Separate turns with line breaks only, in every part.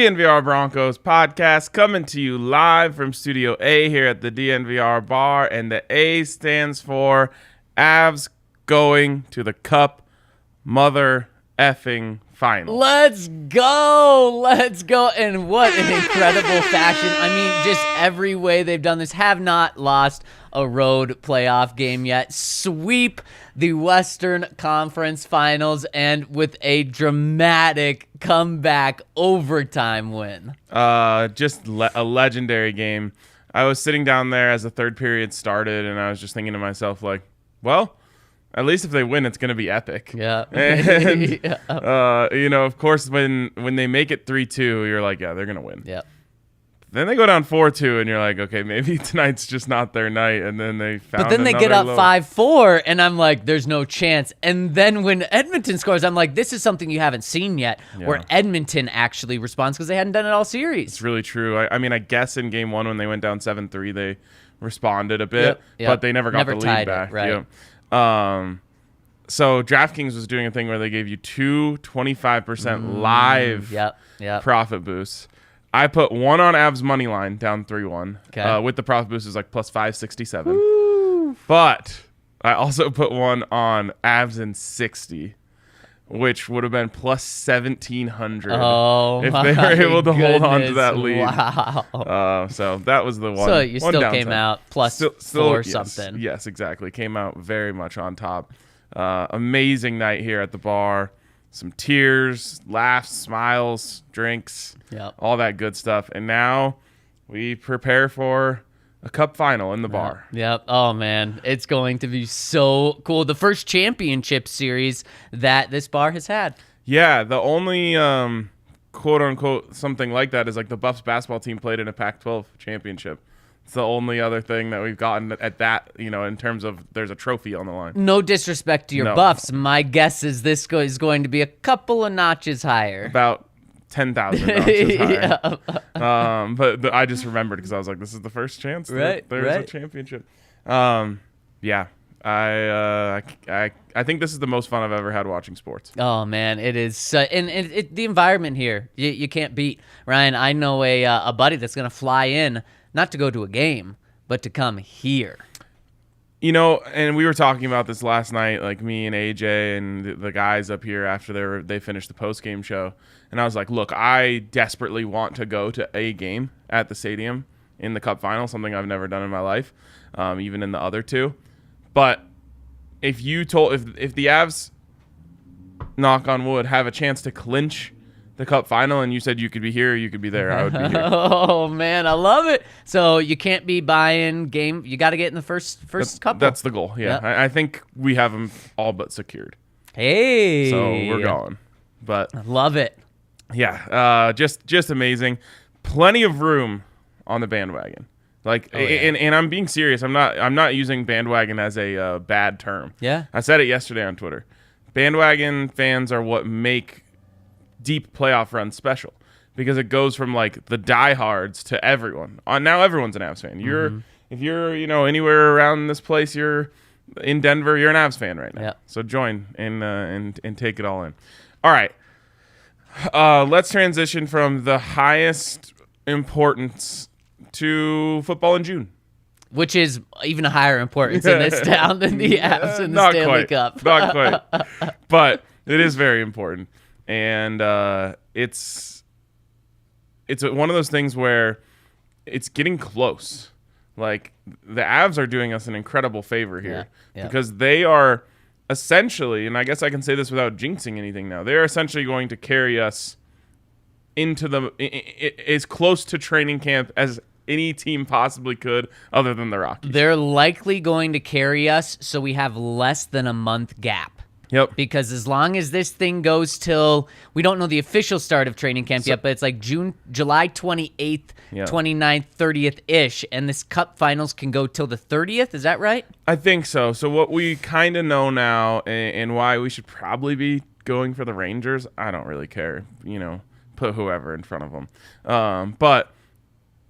DNVR Broncos podcast coming to you live from Studio A here at the DNVR Bar, and the A stands for Avs going to the Cup mother effing final.
Let's go. And what an incredible fashion. I mean, just every way they've done this. Have not lost a road playoff game yet. Sweep the Western Conference Finals, and with a dramatic comeback overtime win.
Just a legendary game. I was sitting down there as the third period started, and I was just thinking to myself, like, well, at least if they win, it's going to be epic.
Yeah.
And,
yeah.
of course, when they make it 3-2, you're like, yeah, they're going to win.
Yeah.
Then they go down 4-2, and you're like, okay, maybe tonight's just not their night. And then they found.
But then they get up 5-4, and I'm like, there's no chance. And then when Edmonton scores, I'm like, this is something you haven't seen yet, where Edmonton actually responds because they hadn't done it all series.
It's really true. I mean, I guess in game one when they went down 7-3, they responded a bit, but they never got the lead back.
Right.
Yep. So DraftKings was doing a thing where they gave you two 25% live profit boosts. I put one on Avs money line down 3-1.
Okay.
With the profit boost is like plus 567. But I also put one on Avs in 60, which would have been plus 1,700 if they were able to hold on to that lead.
Wow.
So that was the one.
So you still
downside.
came out plus four something.
Yes, exactly. Came out very much on top. Amazing night here at the bar. Some tears, laughs, smiles, drinks, all that good stuff. And now we prepare for a cup final in the bar.
Yep. Oh, man. It's going to be so cool. The first championship series that this bar has had.
Yeah, the only quote-unquote something like that is like the Buffs basketball team played in a Pac-12 championship. It's the only other thing that we've gotten at that, in terms of there's a trophy on the line.
No disrespect to your Buffs. My guess is this is going to be a couple of notches higher.
About 10,000 notches higher. But I just remembered because I was like, this is the first chance that there's a championship. I think this is the most fun I've ever had watching sports.
Oh, man, it is. And the environment here, you can't beat. Ryan, I know a buddy that's going to fly in, not to go to a game, but to come here.
And we were talking about this last night, like me and AJ and the guys up here after they finished the post-game show. And I was like, look, I desperately want to go to a game at the stadium in the Cup final, something I've never done in my life, even in the other two. But if the Avs, knock on wood, have a chance to clinch the Cup final, and you said you could be here, you could be there, I would be here.
Oh, man, I love it. So you can't be buying game. You got to get in the first couple.
That's the goal, yeah. Yep. I think we have them all but secured.
Hey.
So we're going. But
I love it.
Yeah, just amazing. Plenty of room on the bandwagon. And I'm being serious. I'm not using bandwagon as a bad term.
Yeah.
I said it yesterday on Twitter. Bandwagon fans are what make deep playoff runs special, because it goes from like the diehards to everyone. Now everyone's an Avs fan. If you're anywhere around this place, you're in Denver, you're an Avs fan right now.
Yeah.
So join and take it all in. All right. Let's transition from the highest importance to football in June,
which is even a higher importance in this town than the Avs in the Stanley Cup.
Not quite, but it is very important. And it's one of those things where it's getting close. Like, the Avs are doing us an incredible favor here because they are essentially, and I guess I can say this without jinxing anything now, they're essentially going to carry us into as close to training camp as any team possibly could other than the Rockies.
They're likely going to carry us so we have less than a month gap.
Yep.
Because as long as this thing goes till, we don't know the official start of training camp yet, but it's like July 28th, 29th, 30th-ish, and this Cup finals can go till the 30th. Is that right?
I think so. So what we kind of know now and why we should probably be going for the Rangers, I don't really care. Put whoever in front of them. But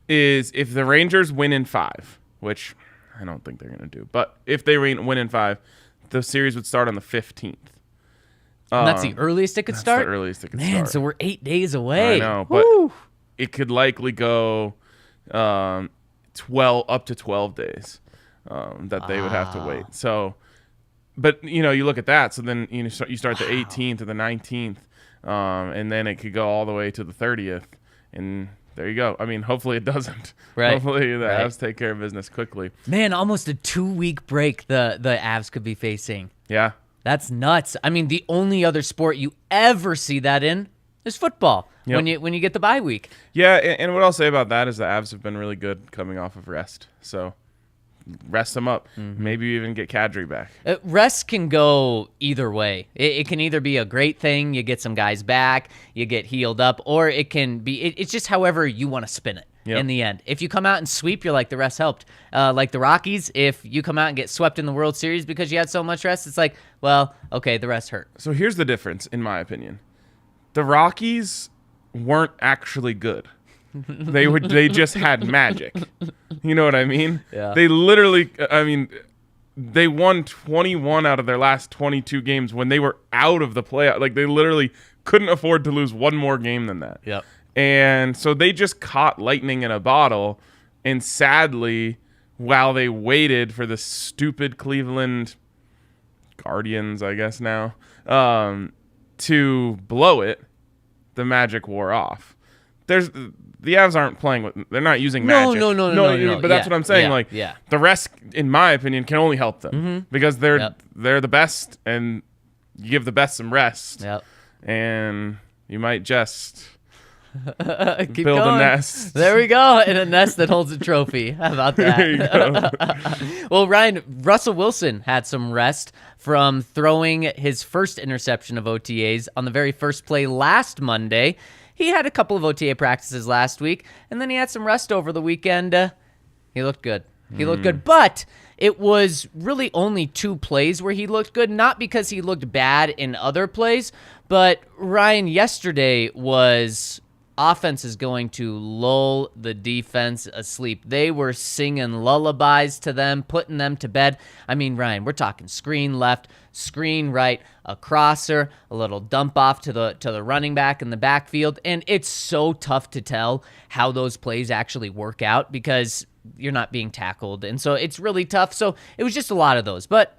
is if the Rangers win in 5, which I don't think they're going to do, but if they win in 5, the series would start on the 15th.
And that's the earliest it could start?
That's the earliest it could start.
Man, so we're 8 days away.
I know, but it could likely go 12 up to 12 days that they would have to wait. So, but you look at that. So then you start the 18th or the 19th, and then it could go all the way to the 30th, and there you go. I mean, hopefully it doesn't.
Right.
Hopefully the Avs take care of business quickly.
Man, almost a 2-week break the Avs could be facing.
Yeah.
That's nuts. I mean, the only other sport you ever see that in is football. Yep. When you get the bye week.
Yeah, and what I'll say about that is the Avs have been really good coming off of rest. So rest them up. Maybe even get Kadri back.
Rest can go either way. It can either be a great thing, you get some guys back, you get healed up, or it can be, it's just however you want to spin it. Yep. In the end, if you come out and sweep, you're like, the rest helped. Like the Rockies, if you come out and get swept in the World Series because you had so much rest, it's like, well, okay, the rest hurt.
So here's the difference, in my opinion. The Rockies weren't actually good. They just had magic. You know what I mean?
Yeah.
They literally, they won 21 out of their last 22 games when they were out of the playoff. Like, they literally couldn't afford to lose one more game than that.
Yep.
And so they just caught lightning in a bottle, and sadly, while they waited for the stupid Cleveland Guardians, I guess now, to blow it, the magic wore off. The Avs aren't playing with, they're not using magic.
No.
But that's what I'm saying. The rest, in my opinion, can only help them because they're the best, and you give the best some rest.
Yep.
And you might just
build
a nest.
There we go. In a nest that holds a trophy. How about that?
There you go.
Well, Ryan, Russell Wilson had some rest from throwing his first interception of OTAs on the very first play last Monday. He had a couple of OTA practices last week, and then he had some rest over the weekend. He looked good. But it was really only 2 plays where he looked good, not because he looked bad in other plays, but Ryan, yesterday was offense is going to lull the defense asleep. They were singing lullabies to them, putting them to bed. I mean, Ryan, we're talking screen left, screen right, a crosser, a little dump off to the running back in the backfield, and it's so tough to tell how those plays actually work out because you're not being tackled, and so it's really tough. So it was just a lot of those, but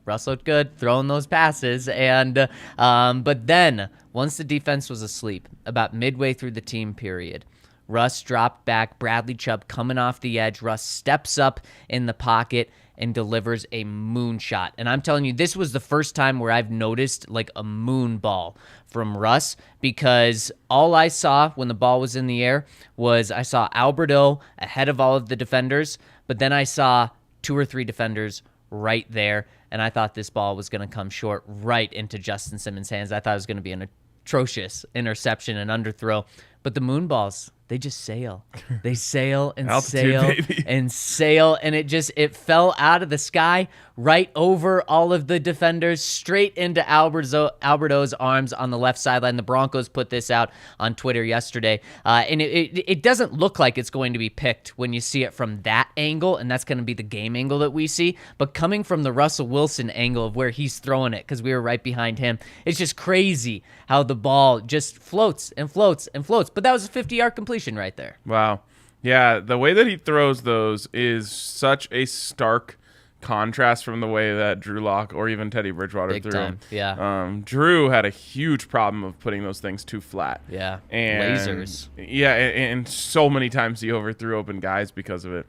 Russ looked good throwing those passes, and but then once the defense was asleep, about midway through the team period, Russ dropped back, Bradley Chubb coming off the edge, Russ steps up in the pocket and delivers a moonshot. And I'm telling you, this was the first time where I've noticed like a moon ball from Russ, because all I saw when the ball was in the air was I saw Alberto ahead of all of the defenders, but then I saw 2 or 3 defenders right there, and I thought this ball was going to come short right into Justin Simmons' hands. I thought it was going to be an atrocious interception and underthrow, but the moon balls, they just sail. They sail and
Altitude,
sail
baby.
and sail, and it fell out of the sky right over all of the defenders, straight into Alberto's arms on the left sideline. The Broncos put this out on Twitter yesterday, and it doesn't look like it's going to be picked when you see it from that angle, and that's going to be the game angle that we see. But coming from the Russell Wilson angle of where he's throwing it, because we were right behind him, it's just crazy how the ball just floats and floats and floats. But that was a 50-yard completion right there.
Wow. Yeah, the way that he throws those is such a stark contrast from the way that Drew Lock or even Teddy Bridgewater
Big
threw
time.
them.
Yeah.
Drew had a huge problem of putting those things too flat.
Yeah.
And
Lasers.
Yeah, and so many times he overthrew open guys because of it.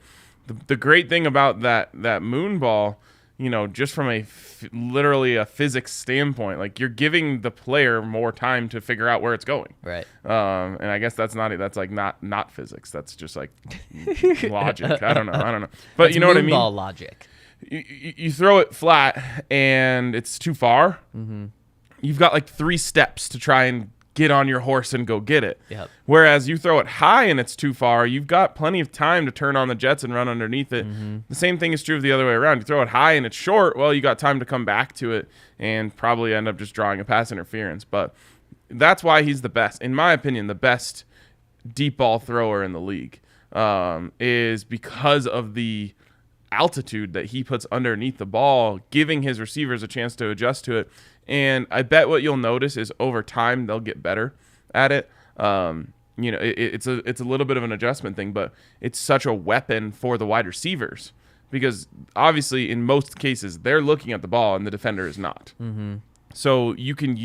The great thing about that moon ball, just from literally a physics standpoint, like you're giving the player more time to figure out where it's going.
Right.
And I guess that's like not physics. That's just like logic. I don't know. But
That's
you know what I mean?
moonball logic.
You throw it flat and it's too far. Mm-hmm. You've got like 3 steps to try and get on your horse and go get it.
Yep.
Whereas you throw it high and it's too far, you've got plenty of time to turn on the jets and run underneath it. Mm-hmm. The same thing is true of the other way around. You throw it high and it's short, well, you got time to come back to it and probably end up just drawing a pass interference. But that's why he's the best. In my opinion, the best deep ball thrower in the league is because of the altitude that he puts underneath the ball, giving his receivers a chance to adjust to it. And I bet what you'll notice is over time they'll get better at it. It's a little bit of an adjustment thing, but it's such a weapon for the wide receivers because obviously in most cases they're looking at the ball and the defender is not.
Mm-hmm.
So you can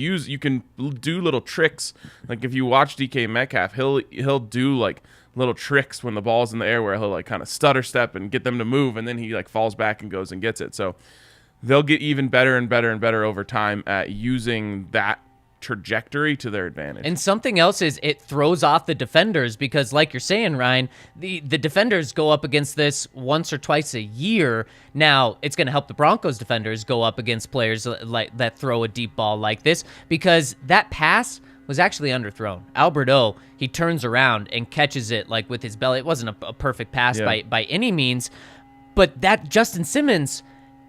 do little tricks. Like if you watch DK Metcalf, he'll do like little tricks when the ball's in the air where he'll like kind of stutter step and get them to move, and then he like falls back and goes and gets it. So they'll get even better and better and better over time at using that trajectory to their advantage.
And something else is it throws off the defenders because, like you're saying, Ryan, the defenders go up against this once or twice a year. Now, it's going to help the Broncos defenders go up against players like that throw a deep ball like this because that pass was actually underthrown. Alberto, he turns around and catches it like with his belly. It wasn't a perfect pass by any means, but that Justin Simmons,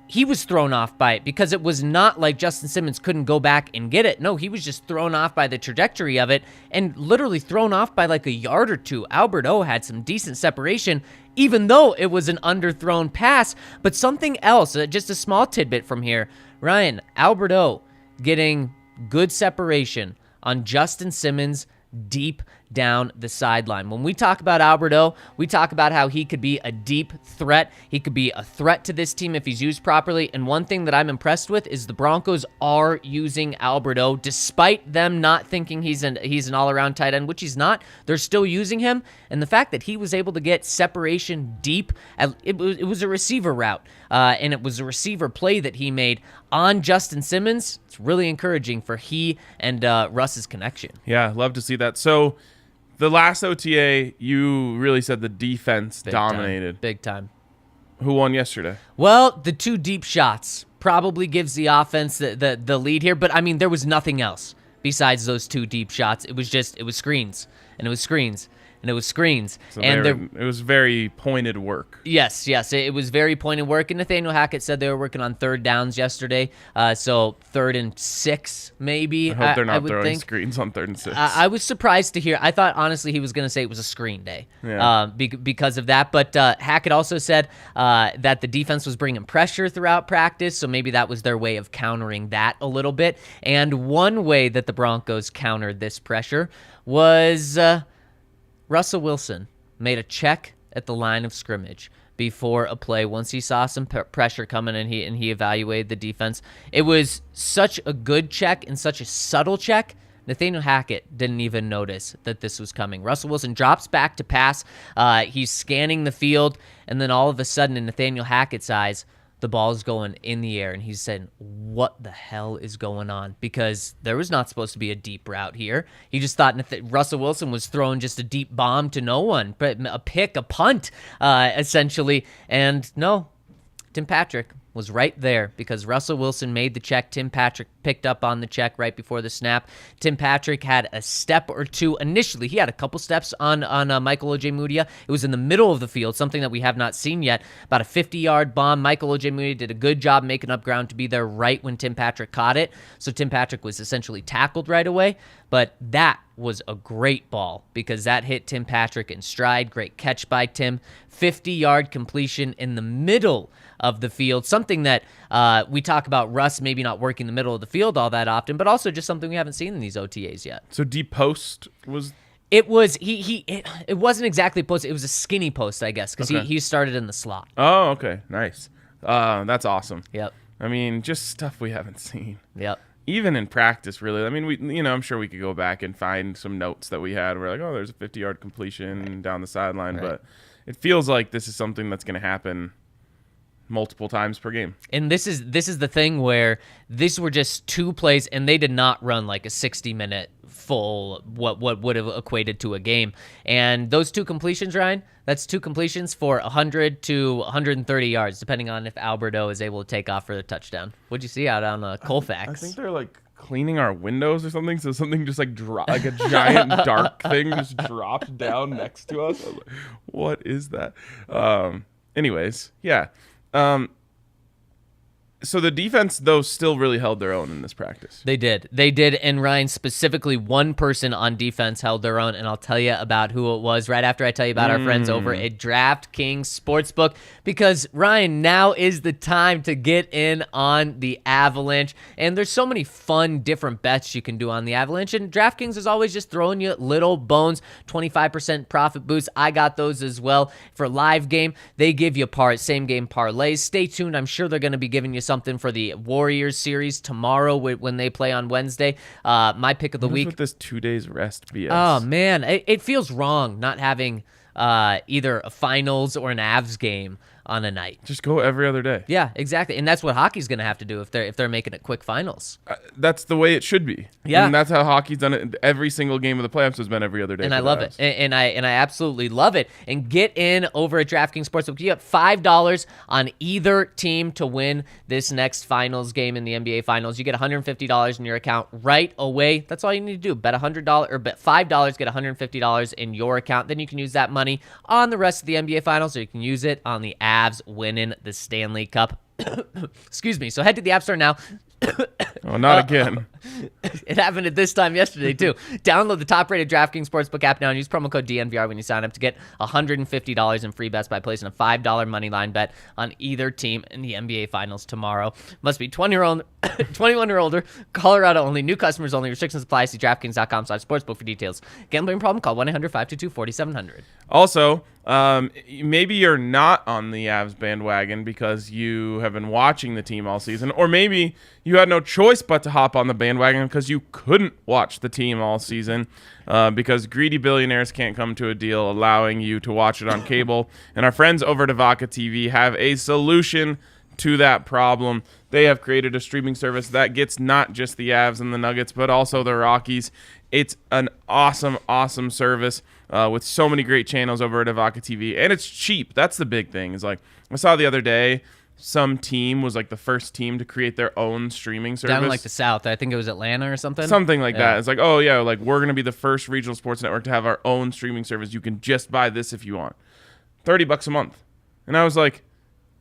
he was thrown off by it because it was not like Justin Simmons couldn't go back and get it. No, he was just thrown off by the trajectory of it and literally thrown off by like a yard or two. Alberto had some decent separation, even though it was an underthrown pass. But something else, just a small tidbit from here. Ryan, Alberto getting good separation on Justin Simmons deep down the sideline. When we talk about Alberto, we talk about how he could be a deep threat. He could be a threat to this team if he's used properly. And one thing that I'm impressed with is the Broncos are using Alberto, despite them not thinking he's an all-around tight end, which he's not. They're still using him. And the fact that he was able to get separation deep, it was a receiver route, and it was a receiver play that he made on Justin Simmons. It's really encouraging for he and Russ's connection.
Yeah, love to see that. So the last OTA, you really said the defense dominated.
Big time.
Who won yesterday?
Well, the two deep shots probably gives the offense the lead here, but I mean, there was nothing else besides those two deep shots. It was screens, and it was screens, and it was screens.
So it was very pointed work.
Yes, it was very pointed work. And Nathaniel Hackett said they were working on third downs yesterday, so 3rd and 6 maybe.
I hope they're not throwing screens on 3rd and 6.
I was surprised to hear. I thought honestly he was going to say it was a screen day because of that. But Hackett also said that the defense was bringing pressure throughout practice, so maybe that was their way of countering that a little bit. And one way that the Broncos countered this pressure was Russell Wilson made a check at the line of scrimmage before a play once he saw some pressure coming and he evaluated the defense. It was such a good check and such a subtle check. Nathaniel Hackett didn't even notice that this was coming. Russell Wilson drops back to pass. He's scanning the field, and then all of a sudden in Nathaniel Hackett's eyes, the ball is going in the air, and he's saying, what the hell is going on? Because there was not supposed to be a deep route here. He just thought Russell Wilson was throwing just a deep bomb to no one, a pick, a punt, essentially. And no, Tim Patrick was right there because Russell Wilson made the check. Tim Patrick picked up on the check right before the snap. Tim Patrick had a step or two. Initially, he had a couple steps on Michael Ojemudia. It was in the middle of the field, something that we have not seen yet. About a 50-yard bomb. Michael Ojemudia did a good job making up ground to be there right when Tim Patrick caught it. So Tim Patrick was essentially tackled right away. But that was a great ball because that hit Tim Patrick in stride. Great catch by Tim. 50-yard completion in the middle of the field. Something that we talk about Russ maybe not working the middle of the field all that often, but also just something we haven't seen in these OTAs yet.
So deep post was...
It was it wasn't exactly post. It was a skinny post, I guess, because he started in the slot.
Oh, okay. Nice. That's awesome.
Yep.
I mean, just stuff we haven't seen.
Yep.
Even in practice, really. I mean, I'm sure we could go back and find some notes that we had. We're like, oh, there's a 50-yard completion down the sideline. Right. But it feels like this is something that's going to happen multiple times per game.
And this is the thing where these were just two plays, and they did not run like a 60-minute full what would have equated to a game. And those two completions, Ryan, that's two completions for 100 to 130 yards, depending on if Alberto is able to take off for the touchdown. What'd you see out on Colfax?
I think they're like cleaning our windows or something, so something just like like a giant dark thing just dropped down next to us. I was like, what is that? Anyways, yeah. So the defense, though, still really held their own in this practice.
They did. And Ryan, specifically one person on defense held their own, and I'll tell you about who it was right after I tell you about our friends over at DraftKings Sportsbook, because, Ryan, now is the time to get in on the Avalanche, and there's so many fun, different bets you can do on the Avalanche, and DraftKings is always just throwing you little bones, 25% profit boost. I got those as well. For live game, they give you same-game parlays. Stay tuned. I'm sure they're going to be giving you something for the Warriors series tomorrow when they play on Wednesday. My pick of the week.
With this 2 days rest BS.
Oh man, it feels wrong not having either a finals or an Avs game on a night.
Just go every other day.
Yeah, exactly. And that's what hockey's going to have to do if they're making it quick finals.
That's the way it should be.
Yeah.
And that's how hockey's done it. Every single game of the playoffs has been every other day.
And I love it. And I absolutely love it. And get in over at DraftKings Sportsbook. You get $5 on either team to win this next finals game in the NBA Finals. You get $150 in your account right away. That's all you need to do. Bet $100 or bet $5, get $150 in your account. Then you can use that money on the rest of the NBA Finals, or you can use it on the Avs winning the Stanley Cup. Excuse me. So head to the App Store now.
Oh, not again.
It happened at this time yesterday, too. Download the top-rated DraftKings Sportsbook app now and use promo code DNVR when you sign up to get $150 in free bets by placing a $5 moneyline bet on either team in the NBA Finals tomorrow. Must be 21 or older, Colorado only, new customers only, restrictions apply. See DraftKings.com/sportsbook for details. Gambling problem? Call 1-800-522-4700.
Also, maybe you're not on the Avs bandwagon because you have been watching the team all season, or maybe you had no choice but to hop on the bandwagon because you couldn't watch the team all season because greedy billionaires can't come to a deal allowing you to watch it on cable. And our friends over at Avaca TV have a solution to that problem. They have created a streaming service that gets not just the Avs and the Nuggets, but also the Rockies. It's an awesome, awesome service with so many great channels over at Avaca TV, and it's cheap. That's the big thing. Is like I saw the other day, some team was like the first team to create their own streaming service.
Down in like the South. I think it was Atlanta or something.
Something like that. It's like, oh yeah, like we're going to be the first regional sports network to have our own streaming service. You can just buy this if you want. $30 a month. And I was like,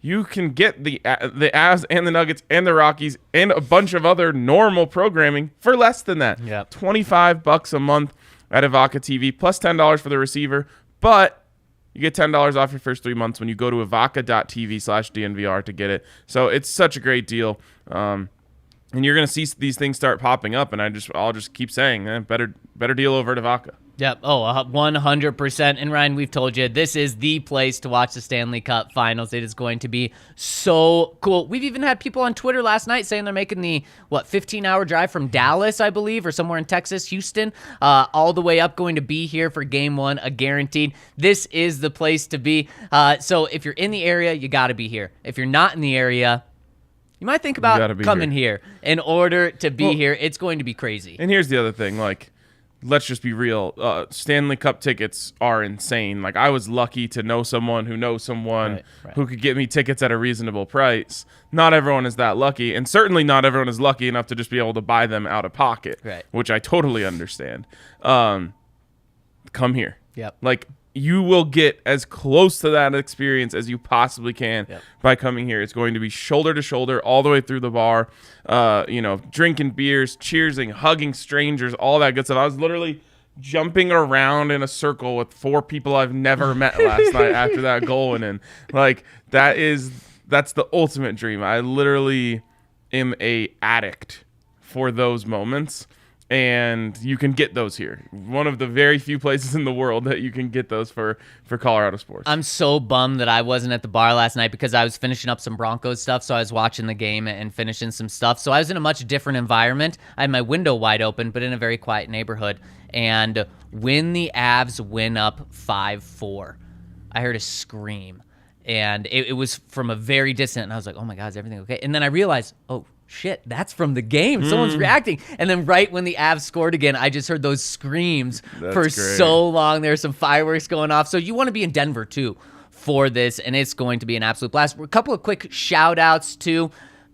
you can get the Avs and the Nuggets and the Rockies and a bunch of other normal programming for less than that.
Yep.
$25 a month at Avaca TV plus $10 for the receiver, but you get $10 off your first 3 months when you go to avaca.tv/DNVR to get it. So it's such a great deal. And you're going to see these things start popping up, and I'll just keep saying, better deal over at Avaca.
Yep. Oh, 100%. And Ryan, we've told you, this is the place to watch the Stanley Cup Finals. It is going to be so cool. We've even had people on Twitter last night saying they're making the, 15-hour drive from Dallas, I believe, or somewhere in Texas, Houston, all the way up, going to be here for Game 1, a guaranteed. This is the place to be. So if you're in the area, you got to be here. If you're not in the area, you might think about coming here in order to be here. It's going to be crazy.
And here's the other thing, let's just be real. Stanley Cup tickets are insane. I was lucky to know someone who knows someone who could get me tickets at a reasonable price. Not everyone is that lucky, and certainly not everyone is lucky enough to just be able to buy them out of pocket, which I totally understand. Come here.
Yep.
You will get as close to that experience as you possibly can by coming here. It's going to be shoulder to shoulder all the way through the bar, drinking beers, cheersing, hugging strangers, all that good stuff. I was literally jumping around in a circle with 4 people I've never met last night after that goal went in. That's the ultimate dream. I literally am a addict for those moments. And you can get those here. One of the very few places in the world that you can get those for Colorado sports.
I'm so bummed that I wasn't at the bar last night because I was finishing up some Broncos stuff. So I was watching the game and finishing some stuff. So I was in a much different environment. I had my window wide open, but in a very quiet neighborhood. And when the Avs went up 5-4, I heard a scream. And it was from a very distant. And I was like, oh my God, is everything okay? And then I realized, oh, shit, that's from the game. Someone's reacting. And then right when the Avs scored again, I just heard those screams so long. There's some fireworks going off. So you want to be in Denver, too, for this, and it's going to be an absolute blast. A couple of quick shout-outs, too.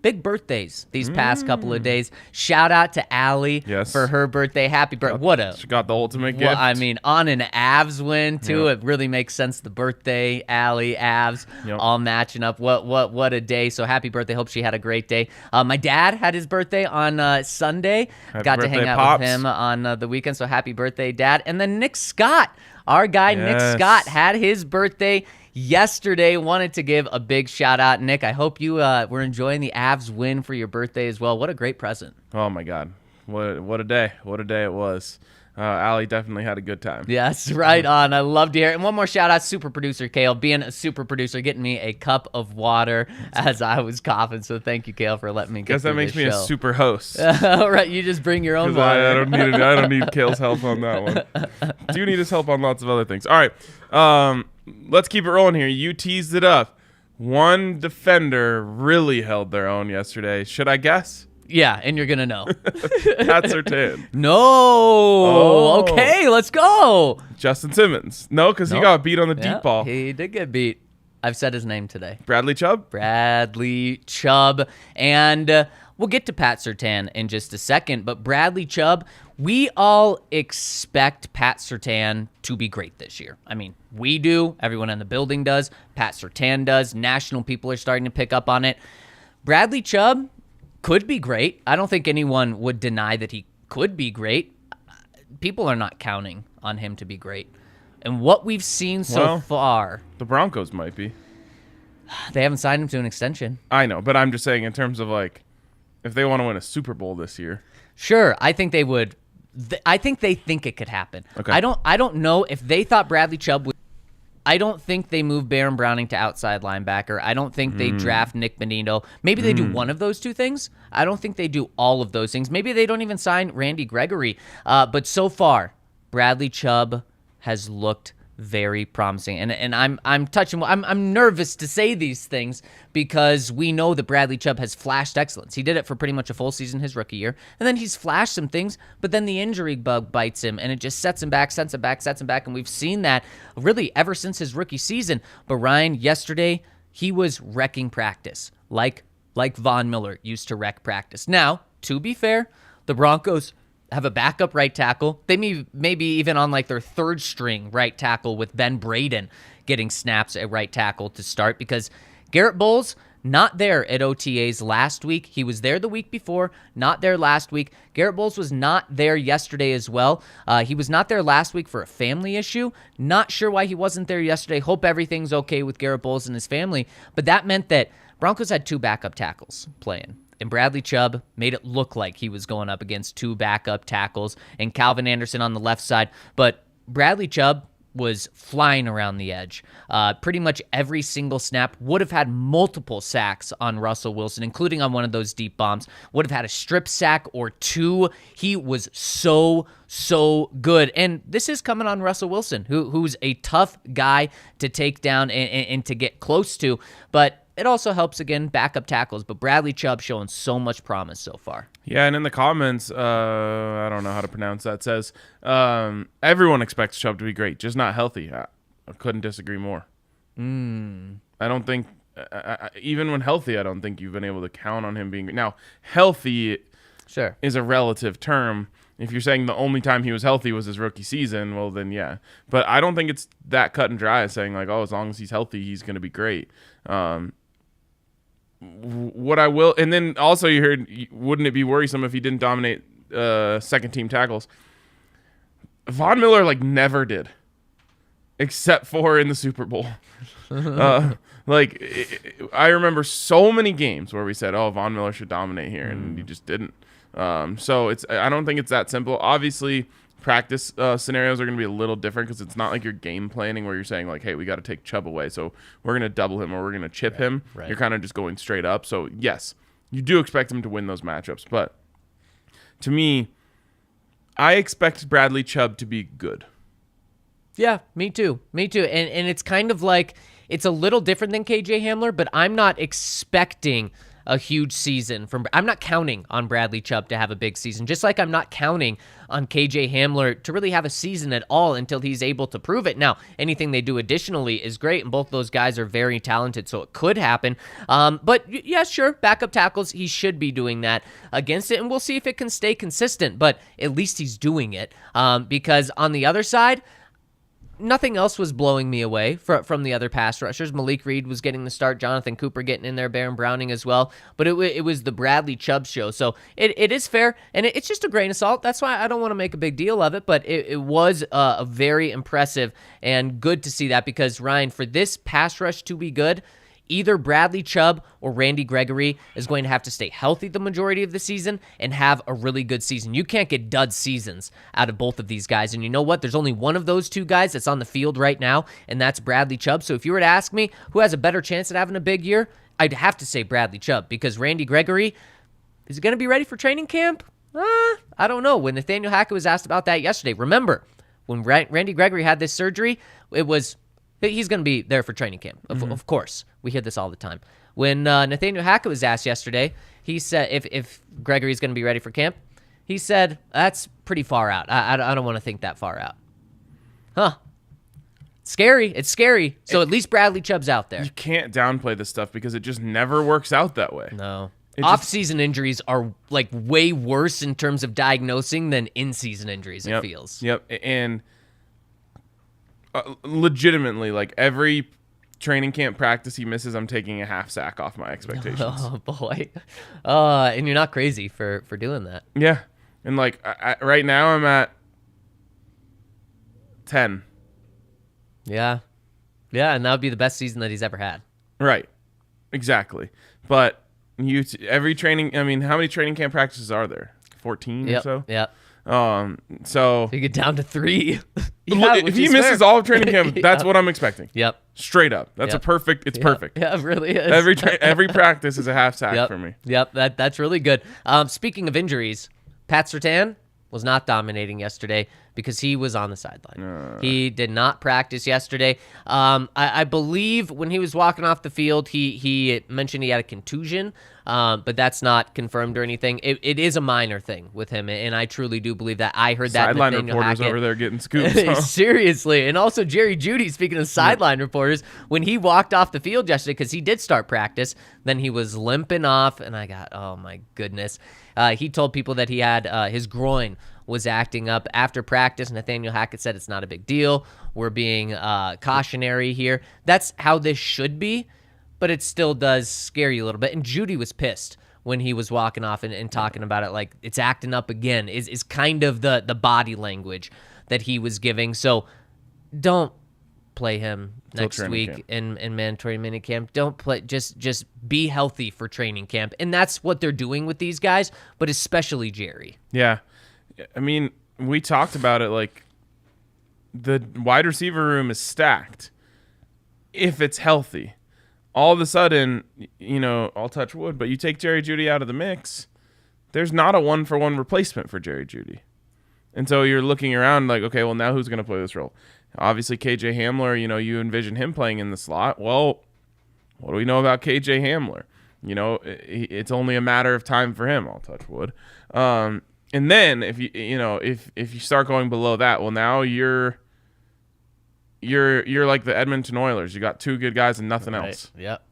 big birthdays these past couple of days. Shout out to Allie for her birthday. Happy birthday.
She got the ultimate gift.
Well, I mean, on an Avs win, too. It really makes sense. The birthday, Allie, Avs, all matching up. What a day. So happy birthday. Hope she had a great day. My dad had his birthday on Sunday. Got to hang out with him on the weekend. So happy birthday, Dad. And then Nick Scott, our guy Nick Scott, had his birthday yesterday. Wanted to give a big shout out. Nick, I hope you were enjoying the Avs win for your birthday as well. What a great present.
Oh, my God. What a day. What a day it was. Allie definitely had a good time.
Yes, right on. I love to hear it. And one more shout out, super producer Kale, being a super producer, getting me a cup of water as I was coughing. So thank you, Kale, for letting me get through this show.
Guess that makes me a super host.
All right, you just bring your own water.
I don't need Kale's help on that one. Do need his help on lots of other things. All right, let's keep it rolling here. You teased it up. One defender really held their own yesterday. Should I guess?
Yeah, and you're going to know.
Pat Surtain.
No. Okay, let's go.
Justin Simmons. No, because he got beat on the deep ball.
He did get beat. I've said his name today.
Bradley Chubb?
Bradley Chubb. And we'll get to Pat Surtain in just a second. But Bradley Chubb, we all expect Pat Surtain to be great this year. I mean, we do. Everyone in the building does. Pat Surtain does. National people are starting to pick up on it. Bradley Chubb could be great. I don't think anyone would deny that he could be great. People are not counting on him to be great. And what we've seen so far...
The Broncos might be.
They haven't signed him to an extension.
I know, but I'm just saying in terms of, like, if they want to win a Super Bowl this year.
Sure, I think they would. I think they think it could happen.
Okay.
I don't know if they thought Bradley Chubb would... I don't think they move Baron Browning to outside linebacker. I don't think they draft Nick Benito. Maybe they do one of those two things. I don't think they do all of those things. Maybe they don't even sign Randy Gregory. But so far, Bradley Chubb has looked very promising. And I'm nervous to say these things because we know that Bradley Chubb has flashed excellence. He did it for pretty much a full season his rookie year. And then he's flashed some things, but then the injury bug bites him and it just sets him back. And we've seen that really ever since his rookie season. But Ryan, yesterday, he was wrecking practice like Von Miller used to wreck practice. Now, to be fair, the Broncos have a backup right tackle. They maybe even on like their third string right tackle with Ben Braden getting snaps at right tackle to start because Garrett Bowles not there at OTAs last week. He was there the week before, not there last week. Garrett Bowles was not there yesterday as well. He was not there last week for a family issue. Not sure why he wasn't there yesterday. Hope everything's okay with Garrett Bowles and his family. But that meant that Broncos had two backup tackles playing. And Bradley Chubb made it look like he was going up against two backup tackles and Calvin Anderson on the left side. But Bradley Chubb was flying around the edge. Pretty much every single snap would have had multiple sacks on Russell Wilson, including on one of those deep bombs. Would have had a strip sack or two. He was so good. And this is coming on Russell Wilson, who's a tough guy to take down and to get close to. But it also helps, again, backup tackles, but Bradley Chubb showing so much promise so far.
Yeah, and in the comments, I don't know how to pronounce that, says, everyone expects Chubb to be great, just not healthy. I couldn't disagree more. I don't think, even when healthy, I don't think you've been able to count on him being great. Now, healthy is a relative term. If you're saying the only time he was healthy was his rookie season, well, then yeah. But I don't think it's that cut and dry as saying, like, oh, as long as he's healthy, he's going to be great. What I will, and then also you heard, wouldn't it be worrisome if he didn't dominate second team tackles? Von Miller like never did, except for in the Super Bowl. I remember so many games where we said, "Oh, Von Miller should dominate here," and he just didn't. So I don't think it's that simple. Obviously, practice scenarios are going to be a little different because it's not like you're game planning where you're saying like, hey, we got to take Chubb away, so we're going to double him or we're going to chip him. Right. You're kind of just going straight up. So yes, you do expect him to win those matchups, but to me, I expect Bradley Chubb to be good.
Yeah, me too. And it's kind of like, it's a little different than KJ Hamler, but I'm not expecting a huge season from. I'm not counting on Bradley Chubb to have a big season, just like I'm not counting on KJ Hamler to really have a season at all until he's able to prove it. Now, anything they do additionally is great, and both those guys are very talented, so it could happen. But yeah, sure, backup tackles, he should be doing that against it, and we'll see if it can stay consistent, but at least he's doing it. Because on the other side, nothing else was blowing me away from the other pass rushers. Malik Reed was getting the start, Jonathan Cooper getting in there, Baron Browning as well. But it was the Bradley Chubb show. So it is fair, and it's just a grain of salt. That's why I don't want to make a big deal of it, but it was a very impressive and good to see that because, Ryan, for this pass rush to be good, either Bradley Chubb or Randy Gregory is going to have to stay healthy the majority of the season and have a really good season. You can't get dud seasons out of both of these guys. And you know what? There's only one of those two guys that's on the field right now, and that's Bradley Chubb. So if you were to ask me who has a better chance at having a big year, I'd have to say Bradley Chubb because Randy Gregory, is he going to be ready for training camp? I don't know. When Nathaniel Hackett was asked about that yesterday, remember, when Randy Gregory had this surgery, it was he's going to be there for training camp. Of course. We hear this all the time. When Nathaniel Hackett was asked yesterday, he said if Gregory's going to be ready for camp, he said, that's pretty far out. I don't want to think that far out. Huh. Scary. It's scary. So at least Bradley Chubb's out there.
You can't downplay this stuff because it just never works out that way.
No. Off-season injuries are like way worse in terms of diagnosing than in-season injuries, it feels.
Yep. And legitimately, like every training camp practice he misses, I'm taking a half sack off my expectations.
Oh boy. And you're not crazy for doing that.
Yeah. And like right now I'm at 10.
Yeah. And that would be the best season that he's ever had. Right.
Exactly. But every training, I mean, how many training camp practices are there? 14 or so?
Yep.
So
you get down to 3.
If he misses all of training camp, that's what I'm expecting.
Yep.
Straight up. That's perfect. Perfect.
Yeah, it really is.
Every practice is a half sack for me.
Yep. That's really good. Speaking of injuries, Pat Surtain was not dominating yesterday because he was on the sideline. He did not practice yesterday. I believe when he was walking off the field, he mentioned he had a contusion, but that's not confirmed or anything. It is a minor thing with him, and I truly do believe that. I heard that
sideline
Nathaniel
reporters
Hackett,
over there getting scoops. Huh?
Seriously, and also Jerry Jeudy. Speaking of sideline reporters, when he walked off the field yesterday, because he did start practice, then he was limping off, and I got, oh my goodness. He told people that he had his groin was acting up after practice. Nathaniel Hackett said it's not a big deal. We're being cautionary here. That's how this should be, but it still does scare you a little bit. And Jeudy was pissed when he was walking off and talking about it like it's acting up again is kind of the body language that he was giving. So don't play him next week in mandatory minicamp. Don't play. Just be healthy for training camp. And that's what they're doing with these guys, but especially Jerry.
Yeah. I mean, we talked about it, like the wide receiver room is stacked if it's healthy. All of a sudden, you know, I'll touch wood, but you take Jerry Jeudy out of the mix, there's not a one-for-one replacement for Jerry Jeudy. And so you're looking around like, okay, well, now who's going to play this role? Obviously, KJ Hamler, you know, you envision him playing in the slot. Well, what do we know about KJ Hamler? You know, it's only a matter of time for him. I'll touch wood. And then if you start going below that, well, now you're like the Edmonton Oilers. You got 2 good guys and nothing else.
Yep,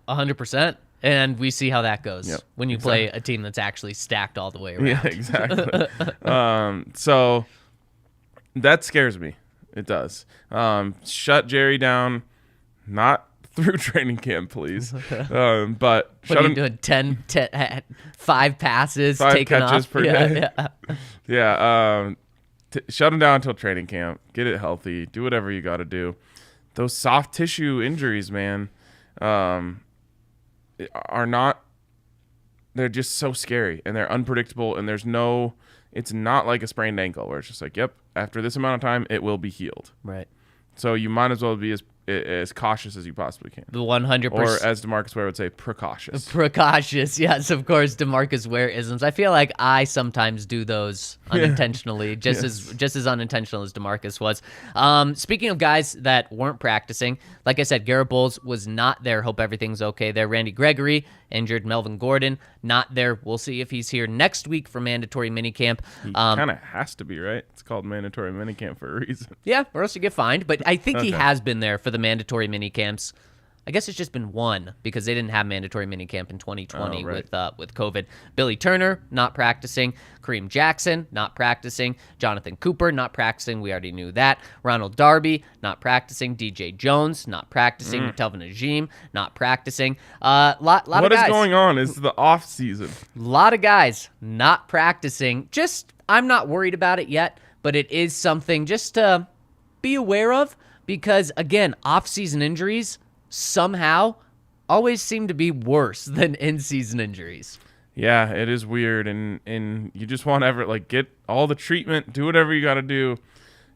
100%. And we see how that goes when you play a team that's actually stacked all the way around.
Yeah, exactly. So that scares me. It does. Shut Jerry down. Not through training camp, please. But
what are you doing? 5 passes,
5
taking
catches
off
per day. Yeah. Shut him down until training camp. Get it healthy. Do whatever you got to do. Those soft tissue injuries, man, are not. They're just so scary and they're unpredictable. And it's not like a sprained ankle where it's just like, yep, after this amount of time, it will be healed.
Right.
So you might as well be as as cautious as you possibly can.
The 100%.
Or as DeMarcus Ware would say, precautious.
Precautious, yes, of course, DeMarcus Ware isms. I feel like I sometimes do those unintentionally, just as unintentional as DeMarcus was. Speaking of guys that weren't practicing, like I said, Garrett Bowles was not there. Hope everything's okay there. Randy Gregory, injured. Melvin Gordon, not there. We'll see if he's here next week for mandatory minicamp.
He kind of has to be, right? It's called mandatory minicamp for a reason.
Yeah, or else you get fined. But I think he has been there for the mandatory minicamps. I guess it's just been one because they didn't have mandatory minicamp in 2020 with COVID. Billy Turner, not practicing. Kareem Jackson, not practicing. Jonathan Cooper, not practicing. We already knew that. Ronald Darby, not practicing. DJ Jones, not practicing. Telvin Ajim, not practicing. Lot of guys.
What is going on? It's the off season.
A lot of guys not practicing. I'm not worried about it yet, but it is something just to be aware of because, again, off-season injuries somehow always seem to be worse than in-season injuries.
Yeah, it is weird, and you just want to get all the treatment, do whatever you got to do.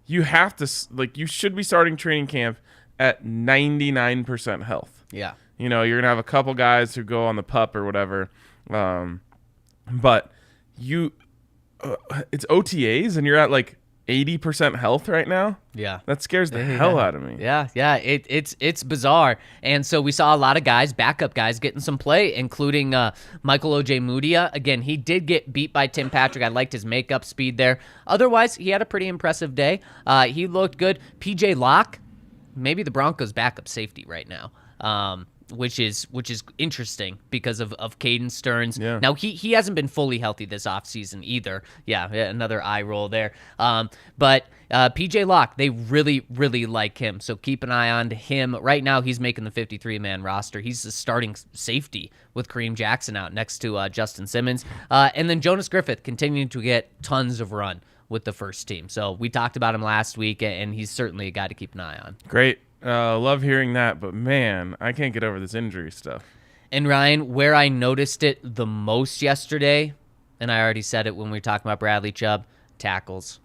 You have to you should be starting training camp at 99% health.
Yeah.
You're gonna have a couple guys who go on the PUP or whatever, but it's OTAs and you're at 80% health right now.
Yeah.
That scares the hell out of me.
Yeah. It's bizarre. And so we saw a lot of guys, backup guys, getting some play, including Michael Ojemudia. Again, he did get beat by Tim Patrick. I liked his makeup speed there. Otherwise, he had a pretty impressive day. He looked good. PJ Locke, maybe the Broncos' backup safety right now. Which is interesting because of Caden Stearns.
Yeah.
Now, he hasn't been fully healthy this offseason either. Yeah, another eye roll there. But PJ Locke, they really, really like him. So keep an eye on him. Right now, he's making the 53-man roster. He's the starting safety with Kareem Jackson out next to Justin Simmons. And then Jonas Griffith continuing to get tons of run with the first team. So we talked about him last week, and he's certainly a guy to keep an eye on.
Great. Love hearing that, but man, I can't get over this injury stuff.
And Ryan, where I noticed it the most yesterday, and I already said it when we were talking about Bradley Chubb, tackles.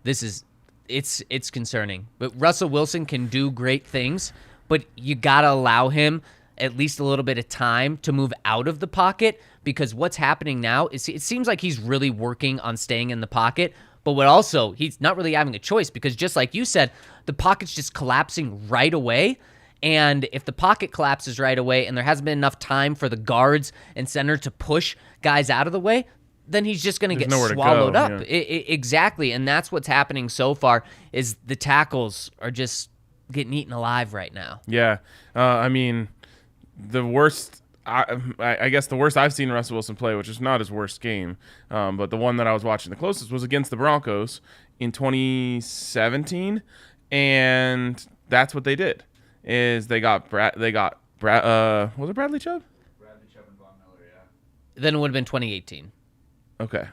It's concerning. But Russell Wilson can do great things, but you gotta allow him at least a little bit of time to move out of the pocket because what's happening now is it seems like he's really working on staying in the pocket. But he's not really having a choice because just like you said, the pocket's just collapsing right away. And if the pocket collapses right away and there hasn't been enough time for the guards and center to push guys out of the way, then he's just going to get swallowed up.
Yeah.
Exactly. And that's what's happening so far is the tackles are just getting eaten alive right now.
Yeah. I mean, the worst... I guess the worst I've seen Russell Wilson play, which is not his worst game, but the one that I was watching the closest was against the Broncos in 2017, and that's what they did. Is they got was it Bradley Chubb?
Bradley Chubb and Von Miller, yeah.
Then it would have been 2018.
Okay.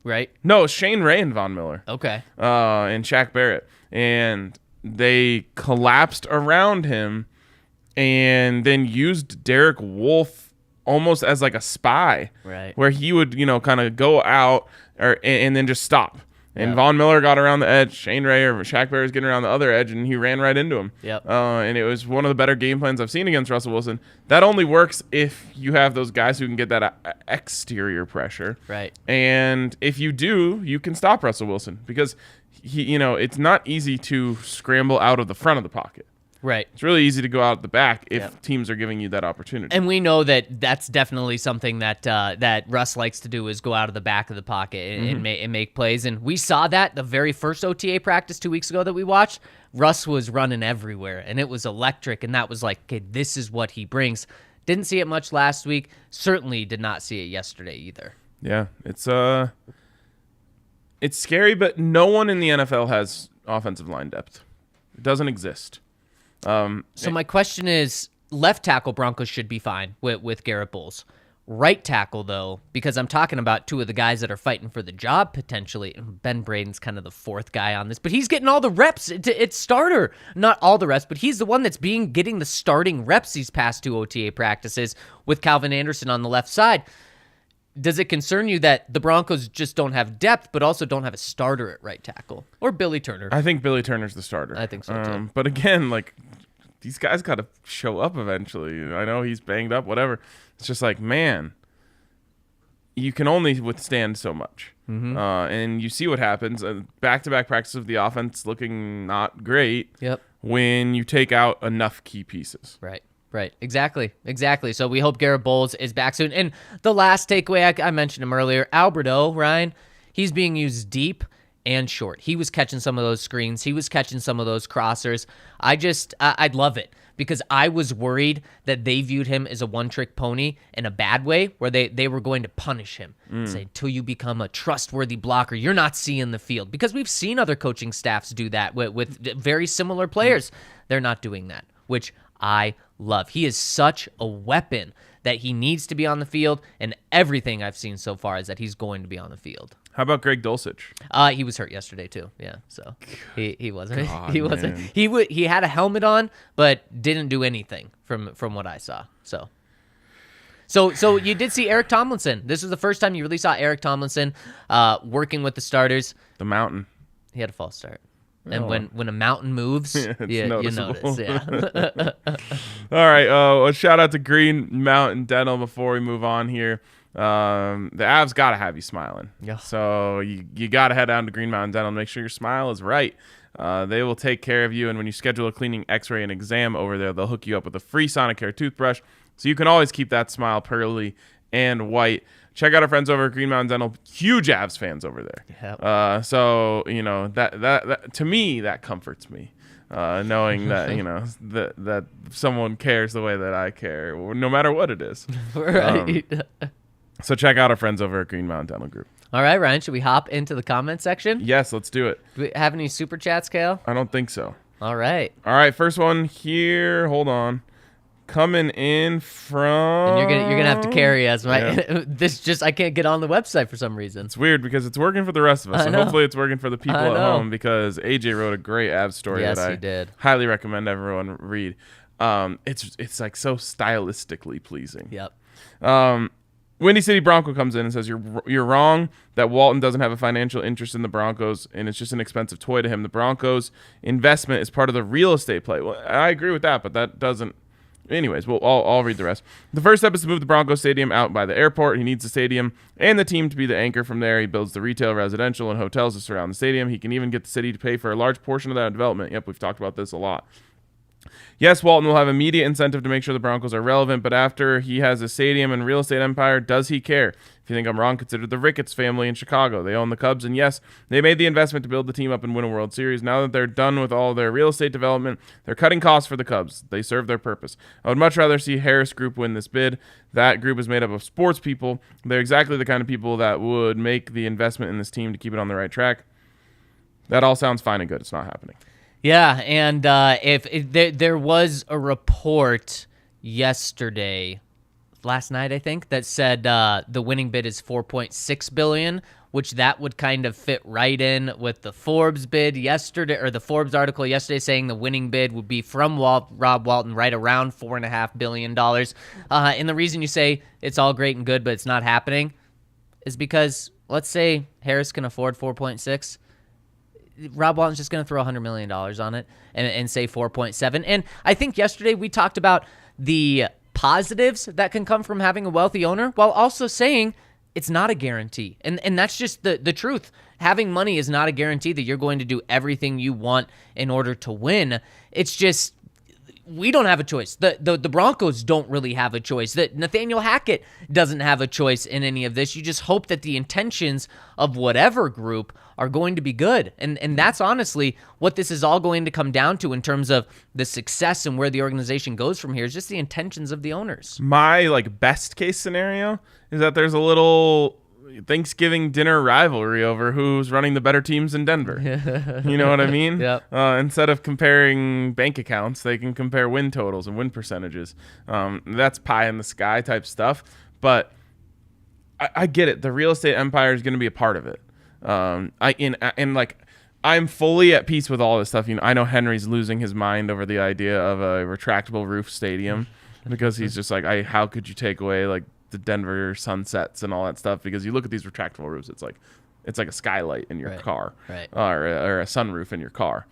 Right?
No, Shane Ray and Von Miller.
Okay.
And Shaq Barrett, and they collapsed around him. And then used Derek Wolfe almost as a spy,
right?
Where he would, kind of go out and then just stop. And Von Miller got around the edge. Shane Ray or Shaq Barrett was getting around the other edge, and he ran right into him.
Yep.
And it was one of the better game plans I've seen against Russell Wilson. That only works if you have those guys who can get that exterior pressure.
Right.
And if you do, you can stop Russell Wilson because it's not easy to scramble out of the front of the pocket.
Right.
It's really easy to go out the back if teams are giving you that opportunity.
And we know that that's definitely something that Russ likes to do is go out of the back of the pocket and make plays. And we saw that the very first OTA practice 2 weeks ago that we watched. Russ was running everywhere, and it was electric. And that was okay, this is what he brings. Didn't see it much last week. Certainly did not see it yesterday either.
Yeah, it's scary, but no one in the NFL has offensive line depth. It doesn't exist.
So my question is, left tackle Broncos should be fine with Garrett Bowles. Right tackle, though, because I'm talking about two of the guys that are fighting for the job potentially. Ben Braden's kind of the fourth guy on this, but he's getting all the reps. It's starter. Not all the reps, but he's the one that's getting the starting reps these past two OTA practices with Calvin Anderson on the left side. Does it concern you that the Broncos just don't have depth, but also don't have a starter at right tackle? Or Billy Turner?
I think Billy Turner's the starter.
I think so, too.
But again, these guys got to show up eventually. I know he's banged up, whatever. It's just like, man, you can only withstand so much. And you see what happens. Back-to-back practices of the offense looking not great.
Yep.
When you take out enough key pieces.
Right. Exactly. So we hope Garrett Bowles is back soon. And the last takeaway, I mentioned him earlier, Alberto, Ryan, he's being used deep and short. He was catching some of those screens. He was catching some of those crossers. I'd love it because I was worried that they viewed him as a one-trick pony in a bad way where they were going to punish him and say, until you become a trustworthy blocker, you're not seeing the field. Because we've seen other coaching staffs do that with very similar players. They're not doing that, which I love. He is such a weapon that he needs to be on the field, and everything I've seen so far is that he's going to be on the field.
How about Greg Dulcich?
He was hurt yesterday too. Yeah, so he wasn't.
God,
he wasn't.
man.
He had a helmet on, but didn't do anything from what I saw. So you did see Eric Tomlinson. This was the first time you really saw Eric Tomlinson working with the starters.
The mountain.
He had a false start. And when a mountain moves, you
noticeable.
notice. Yeah.
All right. A shout out to Green Mountain Dental before we move on here. The Avs got to have you smiling.
Yeah.
So you got to head down to Green Mountain Dental and make sure your smile is right. They will take care of you. And when you schedule a cleaning, x-ray, and exam over there, they'll hook you up with a free Sonicare toothbrush. So you can always keep that smile pearly and white. Check out our friends over at Green Mountain Dental. Huge Avs fans over there.
Yep.
So, that to me, that comforts me. Knowing that, that someone cares the way that I care, no matter what it is.
Right.
So check out our friends over at Green Mountain Dental Group.
All right, Ryan, should we hop into the comment section?
Yes, let's do it.
Do we have any super chats, Kale?
I don't think so.
All right.
All right, first one here. Hold on. Coming in from...
And you're gonna have to carry us, right?
Yeah.
I can't get on the website for some reason.
It's weird because it's working for the rest of us.
I
So
know.
hopefully it's working for the people
I
at
know.
home because AJ wrote a great Avs story
Yes,
that
he
I
did.
highly recommend everyone read. It's like so stylistically pleasing.
Yep.
Windy City Bronco comes in and says, you're wrong that Walton doesn't have a financial interest in the Broncos and it's just an expensive toy to him. The Broncos investment is part of the real estate play. Well, I agree with that, but that doesn't... Anyways, I'll read the rest. The first step is to move the Broncos stadium out by the airport. He needs the stadium and the team to be the anchor from there. He builds the retail, residential, and hotels to surround the stadium. He can even get the city to pay for a large portion of that development. Yep, we've talked about this a lot. Yes, Walton will have immediate incentive to make sure the Broncos are relevant, but after he has a stadium and real estate empire, does he care? If you think I'm wrong, consider the Ricketts family in Chicago. They own the Cubs, and yes, they made the investment to build the team up and win a World Series. Now that they're done with all their real estate development, they're cutting costs for the Cubs. They serve their purpose. I would much rather see Harris Group win this bid. That group is made up of sports people. They're exactly the kind of people that would make the investment in this team to keep it on the right track. That all sounds fine and good. It's not happening.
Yeah, and there was a report yesterday, last night I think, that said the winning bid is $4.6 billion, which that would kind of fit right in with the Forbes bid yesterday, or the Forbes article yesterday saying the winning bid would be from Rob Walton right around $4.5 billion. And the reason you say it's all great and good, but it's not happening, is because let's say Harris can afford 4.6. Rob Walton's just going to throw $100 million on it and say 4.7. And I think yesterday we talked about the positives that can come from having a wealthy owner while also saying it's not a guarantee. And that's just the truth. Having money is not a guarantee that you're going to do everything you want in order to win. It's just we don't have a choice. The Broncos don't really have a choice. That Nathaniel Hackett doesn't have a choice in any of this. You just hope that the intentions of whatever group are going to be good. And that's honestly what this is all going to come down to in terms of the success and where the organization goes from here is just the intentions of the owners.
My best case scenario is that there's a little Thanksgiving dinner rivalry over who's running the better teams in Denver. You know what I mean?
Yep.
Instead of comparing bank accounts, they can compare win totals and win percentages. That's pie in the sky type stuff. But I get it. The real estate empire is going to be a part of it. I'm fully at peace with all this stuff. I know Henry's losing his mind over the idea of a retractable roof stadium because he's just like, how could you take away the Denver sunsets and all that stuff? Because you look at these retractable roofs, it's like a skylight in your car,
right.
or a sunroof in your car.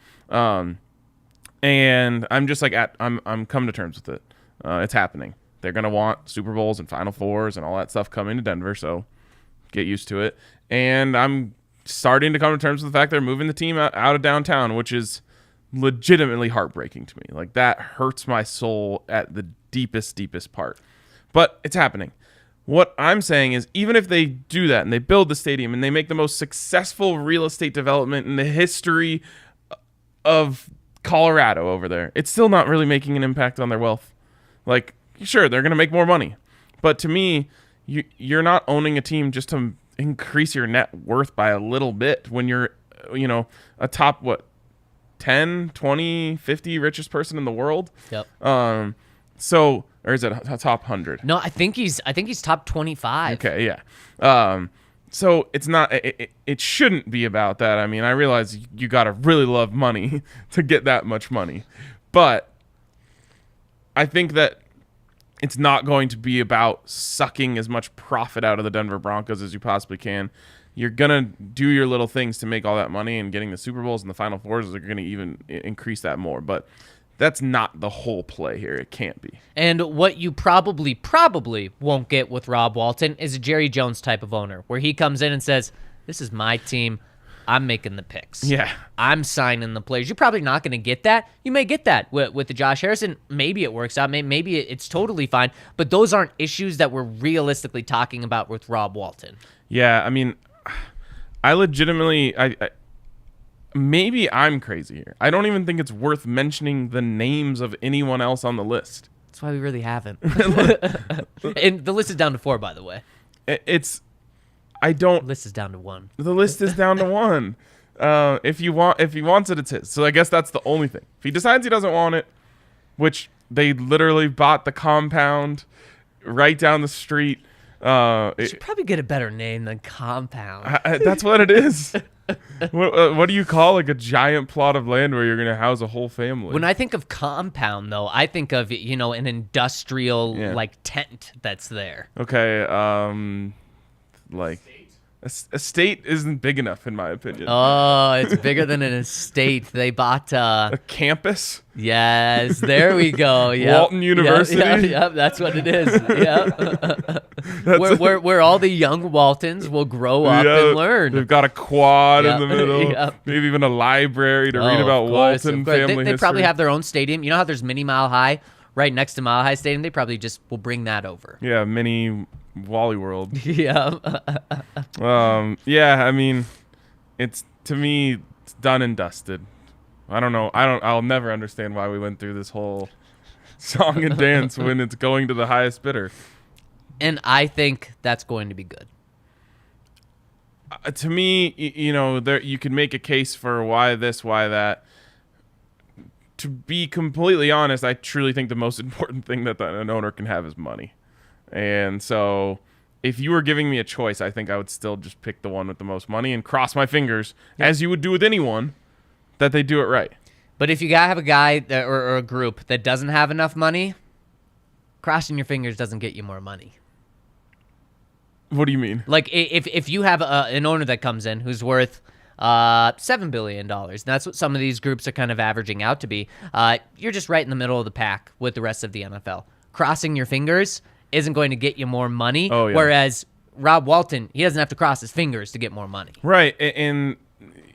And I'm just like I'm coming to terms with it. It's happening. They're gonna want Super Bowls and Final Fours and all that stuff coming to Denver, so get used to it. And I'm starting to come to terms with the fact they're moving the team out of downtown, which is legitimately heartbreaking to me. Like, that hurts my soul at the deepest part. But it's happening. What I'm saying is, even if they do that and they build the stadium and they make the most successful real estate development in the history of Colorado over there, it's still not really making an impact on their wealth. Like, sure, they're going to make more money. But to me, you're not owning a team just to increase your net worth by a little bit when you're, a top, 10, 20, 50 richest person in the world.
Yep.
Or is it a top 100?
No, I think he's top 25.
Okay, yeah. So it's not. It shouldn't be about that. I mean, I realize you gotta really love money to get that much money, but I think that it's not going to be about sucking as much profit out of the Denver Broncos as you possibly can. You're going to do your little things to make all that money, and getting the Super Bowls and the Final Fours are going to even increase that more. But that's not the whole play here. It can't be.
And what you probably won't get with Rob Walton is a Jerry Jones type of owner, where he comes in and says, this is my team. I'm making the picks.
Yeah.
I'm signing the players. You're probably not going to get that. You may get that with the Josh Harrison. Maybe it works out. Maybe it's totally fine. But those aren't issues that we're realistically talking about with Rob Walton.
Yeah, I mean, I legitimately, maybe I'm crazy here. I don't even think it's worth mentioning the names of anyone else on the list.
That's why we really haven't. And the list is down to 4, by the way. The list is down to 1.
The list is down to 1. If he wants it, it's his. So I guess that's the only thing. If he decides he doesn't want it, which they literally bought the compound right down the street.
You should probably get a better name than compound.
That's what it is. What do you call like a giant plot of land where you're going to house a whole family?
When I think of compound, though, I think of an industrial like tent that's there.
Okay, like a state isn't big enough in my opinion.
Oh, it's bigger than an estate. They bought
a campus.
Yes, there we go. Yep.
Walton University.
Yep, that's what it is. Yep. where all the young Waltons will grow up and learn.
They've got a quad in the middle. Maybe even a library to read about Walton family history.
They probably have their own stadium. You know how there's Mini Mile High right next to Mile High Stadium? They probably just will bring that over.
Yeah, mini Wally World.
Yeah.
Yeah, I mean, to me, it's done and dusted. I don't know. I'll never understand why we went through this whole song and dance when it's going to the highest bidder.
And I think that's going to be good.
To me, you can make a case for why this, why that. To be completely honest, I truly think the most important thing that an owner can have is money. And so if you were giving me a choice, I think I would still just pick the one with the most money and cross my fingers, as you would do with anyone, that they do it right.
But if you gotta have a guy or a group that doesn't have enough money, crossing your fingers doesn't get you more money.
What do you mean?
Like if you have an owner that comes in who's worth $7 billion, and that's what some of these groups are kind of averaging out to be, you're just right in the middle of the pack with the rest of the NFL. Crossing your fingers isn't going to get you more money, whereas Rob Walton, he doesn't have to cross his fingers to get more money.
Right, and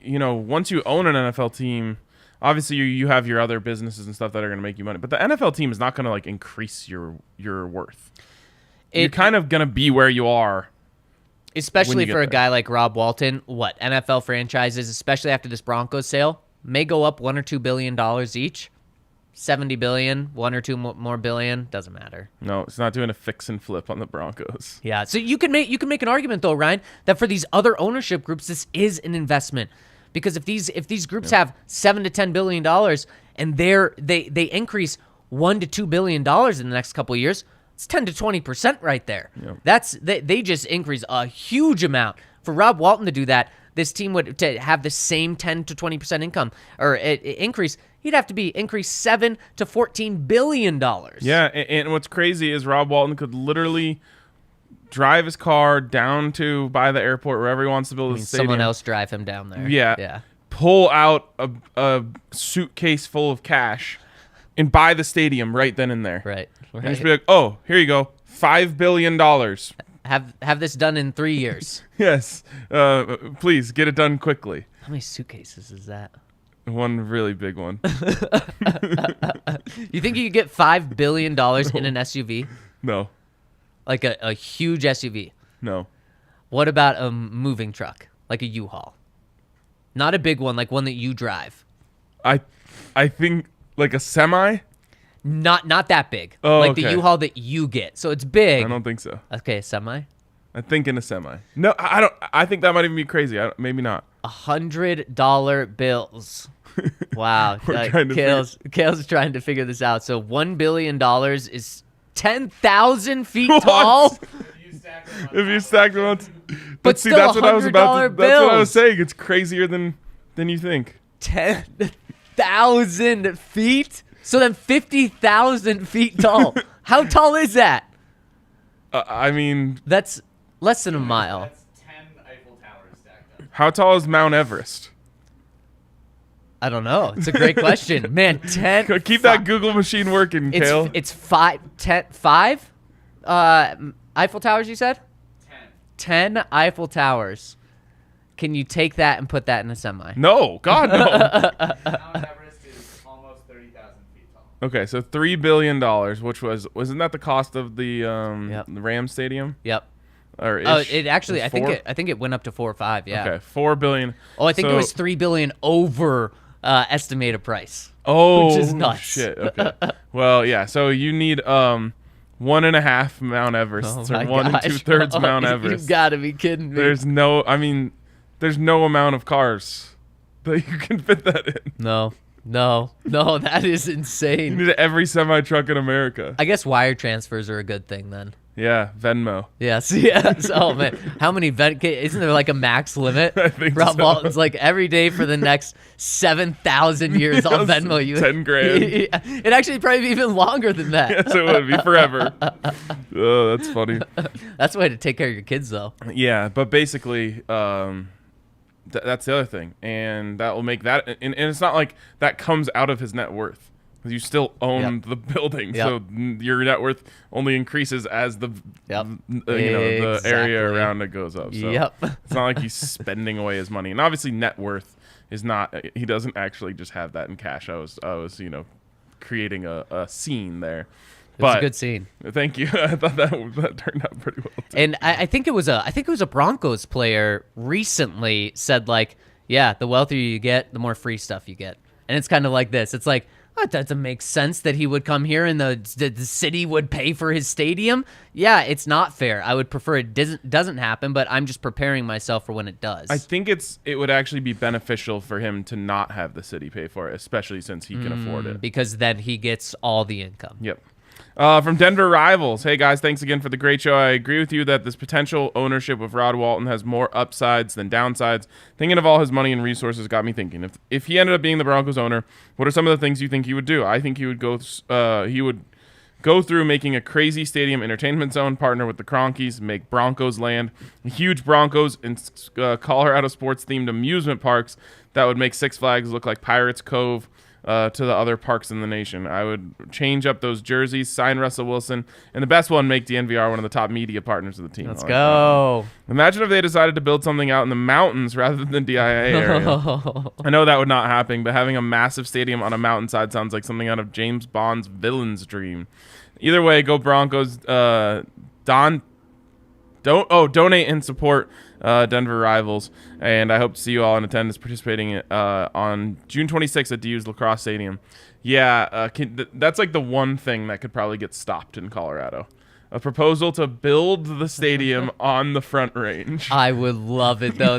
once you own an NFL team, obviously you have your other businesses and stuff that are going to make you money, but the NFL team is not going to like increase your worth. You're kind of going to be where you are.
Especially for a guy like Rob Walton, NFL franchises, especially after this Broncos sale, may go up $1 or $2 billion each. 70 billion, 1 or 2 more billion, doesn't matter. No,
it's not doing a fix and flip on the Broncos.
Yeah, so you can make an argument though, Ryan, that for these other ownership groups, this is an investment, because if these groups have $7 to $10 billion and they increase $1 to $2 billion in the next couple of years, it's 10 to 20% right there. Yep. They just increase a huge amount. For Rob Walton to do that, this team would to have the same 10 to 20% income or increase. He'd have to be increased $7 to $14 billion.
Yeah, and what's crazy is Rob Walton could literally drive his car down to by the airport, wherever he wants to build a stadium.
Someone else drive him down there.
Yeah. pull out a suitcase full of cash and buy the stadium right then and there.
Right.
And just be like, oh, here you go, $5 billion.
Have this done in 3 years.
Yes. Please get it done quickly.
How many suitcases is that?
One really big one.
You think you could get $5 billion in an SUV?
No.
Like a huge SUV?
No.
What about a moving truck? Like a U-Haul? Not a big one, like one that you drive.
I think like a semi?
Not that big.
Oh,
like
okay.
the U-Haul that you get. So it's big.
I don't think so.
Okay, a semi?
I think in a semi. No, I don't. I think that might even be crazy. Maybe not.
$100 bills. Wow.
We're trying to
Kale's trying to figure this out. So $1 billion is 10,000 feet tall.
If you stack them on,
But
see,
still
that's what I was about to.
$100
That's what I was
bills.
saying. It's crazier than you think.
10,000 feet? So then 50,000 feet tall. How tall is that?
I mean,
That's less than a mile.
That's 10 Eiffel Towers stacked up.
how tall is Mount Everest?
I don't know. It's a great question. Man, 10.
Keep that Google machine working, Kale.
It's 5 Eiffel Towers, you said? 10 Eiffel Towers. Can you take that and put that in a semi?
No, God no.
Mount Everest is almost 30,000 feet tall.
Okay, so $3 billion, which wasn't that the cost of the
Yep.
the Rams stadium?
Yep.
Or
Oh,
ish?
it actually.
Was
I
four?
think it went up to 4 or 5. Yeah.
Okay, $4 billion.
Oh, I think it
So-
was $3 billion over estimated price.
Oh,
which is nuts.
shit. Okay. Well, yeah. So you need 1.5 Mount Everest
Oh
or
my
1
gosh.
2/3 Mount
You
Everest.
gotta be kidding me.
There's no amount of cars that you can fit that in.
No, that is
You
insane.
need every semi truck in America.
I guess wire transfers are a good thing then.
Yeah, Venmo.
Yes. Oh man, how many isn't there like a max limit?
I think
Rob
so.
Walton's like every day for the next 7,000 years I'll
Yes,
Venmo you
10 grand.
It actually probably be even longer than that.
Yes, it would be forever. Oh, that's funny.
That's the way to take care of your kids though.
Yeah, but basically, that's the other thing, and that will make that. And it's not like that comes out of his net worth. You still own the building,
Yep.
so your net worth only increases as the
Yep.
the area
Exactly.
around it goes up. So
Yep.
it's not like he's spending away his money, and obviously net worth is not. He doesn't actually just have that in cash. I was creating a scene there.
It's
But
a good scene.
thank you. I thought that turned out pretty well. Too.
And I think it was a Broncos player recently said like, yeah, the wealthier you get, the more free stuff you get. And it's kind of like this. It's like, oh, it doesn't make sense that he would come here and the city would pay for his stadium. Yeah, it's not fair. I would prefer it doesn't happen, but I'm just preparing myself for when it does.
I think it would actually be beneficial for him to not have the city pay for it, especially since he can afford it.
because then he gets all the income.
Yep. From Denver Rivals. Hey, guys, thanks again for the great show. I agree with you that this potential ownership with Rod Walton has more upsides than downsides. Thinking of all his money and resources got me thinking. If he ended up being the Broncos owner, what are some of the things you think he would do? I think he would go through making a crazy stadium entertainment zone, partner with the Cronkies, make Broncos land, huge Broncos and Colorado sports-themed amusement parks that would make Six Flags look like Pirates Cove to the other parks in the nation. I would change up those jerseys, sign Russell Wilson, and the best one, make DNVR one of the top media partners of the team.
Let's
I like that one.
go.
Imagine if they decided to build something out in the mountains rather than DIA area. I know that would not happen, but having a massive stadium on a mountainside sounds like something out of James Bond's villain's dream. Either way, go Broncos. Donate and support Denver Rivals, and I hope to see you all in attendance participating on June 26th at DU's Lacrosse Stadium. Yeah, that's like the one thing that could probably get stopped in Colorado. A proposal to build the stadium on the Front Range.
I would love it though.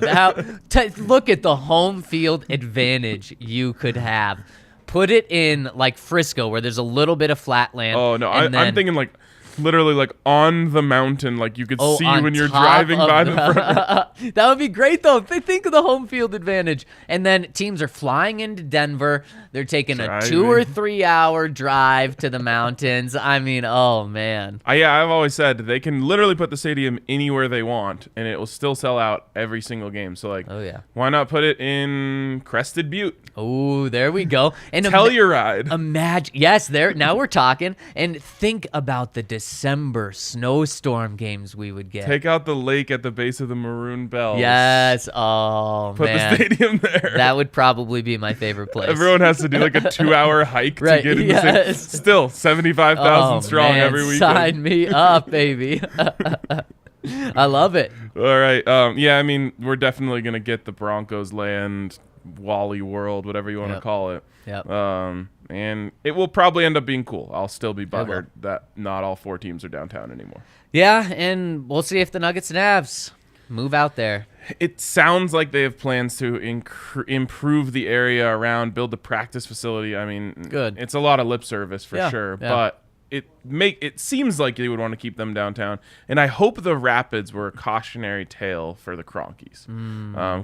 Look at the home field advantage you could have. Put it in like Frisco, where there's a little bit of flat land.
Oh no,
and
I'm thinking like literally like on the mountain, like you could see
on
when you're
top
driving
of
by the front.
That would be great, though. Think of the home field advantage. And then teams are flying into Denver. They're taking a 2 or 3 hour drive to the mountains. I mean, oh, man.
Yeah, I've always said they can literally put the stadium anywhere they want, and it will still sell out every single game. So, like,
Oh, yeah.
why not put it in Crested Butte?
Oh, there we go. And
Telluride.
Imagine, yes, there. Now we're talking. And think about the December snowstorm games we would get.
Take out the lake at the base of the Maroon Bells.
Yes. Oh,
Put
man.
the stadium there.
That would probably be my favorite place.
Everyone has to do like a 2-hour hike
Right,
to get in the
yes.
stadium. Still 75,000
Oh,
strong
man,
every weekend.
Sign me up, baby. I love it.
All right. Yeah, I mean, we're definitely going to get the Broncos land, Wally World, whatever you want to call it.
Yep.
And it will probably end up being cool. I'll still be butthurt that not all 4 teams are downtown anymore.
Yeah, and we'll see if the Nuggets and Avs move out there.
It sounds like they have plans to improve the area around, build the practice facility. I mean,
Good.
It's a lot of lip service for
Yeah,
sure,
yeah.
but it seems like they would want to keep them downtown. And I hope the Rapids were a cautionary tale for the Cronkies,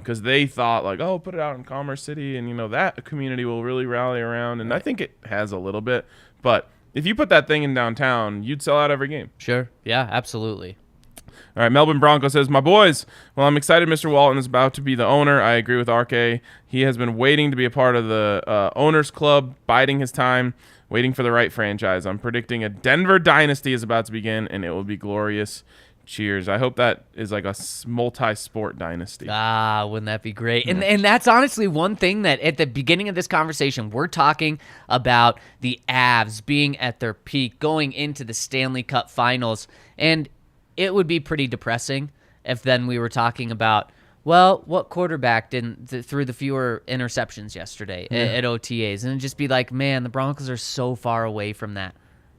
because they thought like, oh, put it out in Commerce City, and that community will really rally around. And I think it has a little bit, but if you put that thing in downtown, you'd sell out every game.
Sure. Yeah, absolutely.
All right, Melbourne Bronco says, my boys, well, I'm excited Mr. Walton is about to be the owner. I agree with RK. He has been waiting to be a part of the owners club, biding his time, waiting for the right franchise. I'm predicting a Denver dynasty is about to begin, and it will be glorious. Cheers. I hope that is like a multi-sport dynasty.
Wouldn't that be great? And that's honestly one thing that at the beginning of this conversation, we're talking about the Avs being at their peak, going into the Stanley Cup Finals, and it would be pretty depressing if then we were talking about, well, what quarterback threw the fewer interceptions yesterday at OTAs? And it'd just be like, man, the Broncos are so far away from that.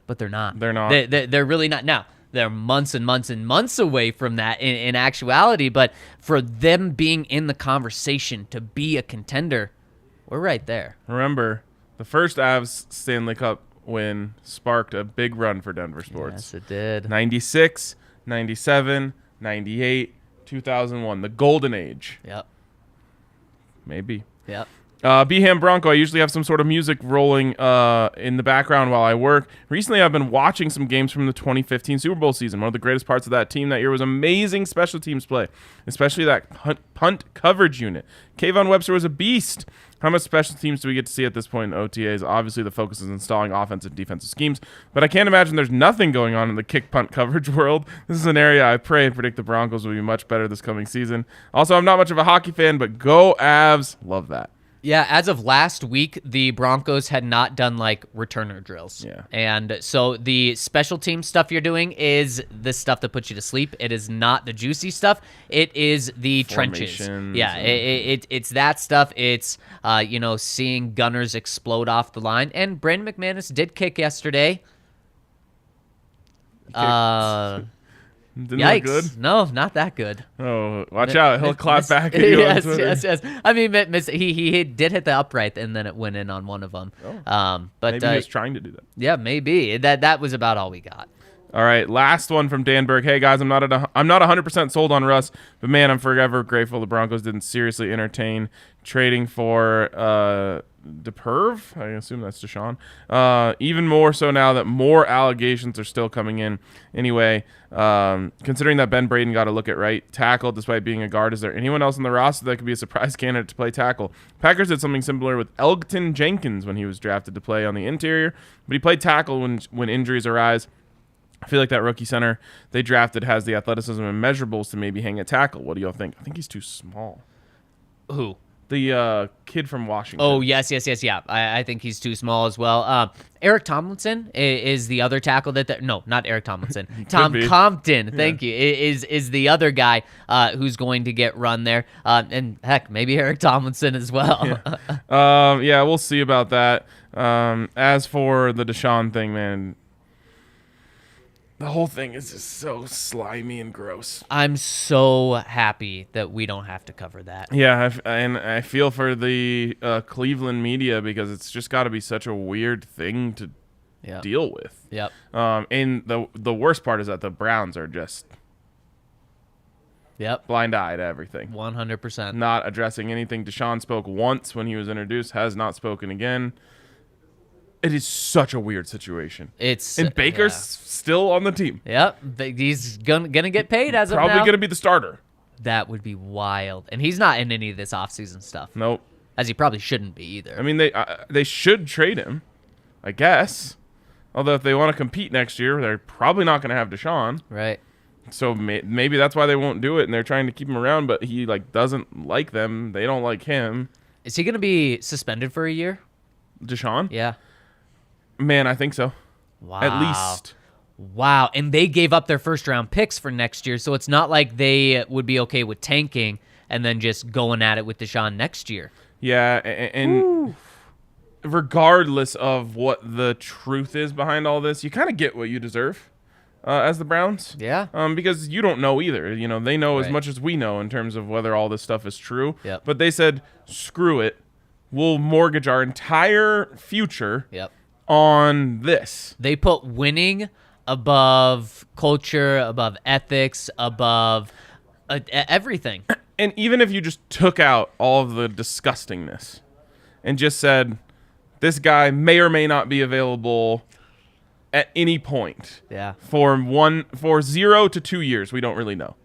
But they're not.
They're not.
They're really not. Now, they're months and months and months away from that in actuality, but for them being in the conversation to be a contender, we're right there.
Remember, the first Avs Stanley Cup win sparked a big run for Denver sports.
Yes, it did.
96, 97, 98, 2001, the golden age.
Yep.
Maybe.
Yep.
Beham Bronco, I usually have some sort of music rolling in the background while I work. Recently, I've been watching some games from the 2015 Super Bowl season. One of the greatest parts of that team that year was amazing special teams play, especially that punt coverage unit. Kayvon Webster was a beast. How much special teams do we get to see at this point in OTAs? Obviously, the focus is installing offensive and defensive schemes, but I can't imagine there's nothing going on in the kick-punt coverage world. This is an area I pray and predict the Broncos will be much better this coming season. Also, I'm not much of a hockey fan, but go Avs. Love that.
Yeah, as of last week, the Broncos had not done like returner drills.
Yeah.
And so the special team stuff you're doing is the stuff that puts you to sleep. It is not the juicy stuff. It is the trenches. Yeah, it's that stuff. It's seeing gunners explode off the line. And Brandon McManus did kick yesterday.
Didn't
Yikes.
look good?
No, not that good.
Oh, watch out. He'll clap back at you on Twitter.
Yes. I mean, he did hit the upright, and then it went in on one of them.
Oh.
But
Maybe he was trying to do that.
Yeah, maybe. That was about all we got.
All right, last one from Dan Berg. Hey guys, I'm not 100% sold on Russ, but man, I'm forever grateful the Broncos didn't seriously entertain trading for DePerv. I assume that's Deshaun. Even more so now that more allegations are still coming in. Anyway, considering that Ben Braden got a look at right tackle despite being a guard, is there anyone else on the roster that could be a surprise candidate to play tackle? Packers did something similar with Elgton Jenkins when he was drafted to play on the interior, but he played tackle when injuries arise. I feel like that rookie center they drafted has the athleticism and measurables to maybe hang at tackle. What do y'all think? I think he's too small.
Who?
The kid from Washington.
Oh, yes. Yeah, I think he's too small as well. Eric Tomlinson is the other tackle no, not Eric Tomlinson. Tom Compton, thank you, is the other guy who's going to get run there. And heck, maybe Eric Tomlinson as well.
Yeah, we'll see about that. As for the Deshaun thing, man, the whole thing is just so slimy and gross.
I'm so happy that we don't have to cover that.
Yeah, and I feel for the Cleveland media because it's just got to be such a weird thing to deal with.
Yep.
And the worst part is that the Browns are just blind-eyed to everything.
100%.
Not addressing anything. Deshaun spoke once when he was introduced, has not spoken again. It is such a weird situation. And Baker's still on the team.
Yep. He's gonna get paid as of now.
Probably gonna be the starter.
That would be wild. And he's not in any of this offseason stuff.
Nope.
As he probably shouldn't be either.
I mean, they should trade him, I guess. Although if they want to compete next year, they're probably not going to have Deshaun.
Right.
So maybe that's why they won't do it, and they're trying to keep him around. But he doesn't like them. They don't like him.
Is he going to be suspended for a year?
Deshaun?
Yeah.
Man, I think so.
Wow.
At least.
Wow. And they gave up their first-round picks for next year, so it's not like they would be okay with tanking and then just going at it with Deshaun next year.
Yeah, and regardless of what the truth is behind all this, you kind of get what you deserve as the Browns.
Yeah.
Because you don't know either. You know, they know as much as we know in terms of whether all this stuff is true.
Yep.
But they said, screw it. We'll mortgage our entire future on this.
They put winning above culture, above ethics, above everything.
And even if you just took out all of the disgustingness and just said, this guy may or may not be available at any point.
Yeah.
For 0 to 2 years, we don't really know.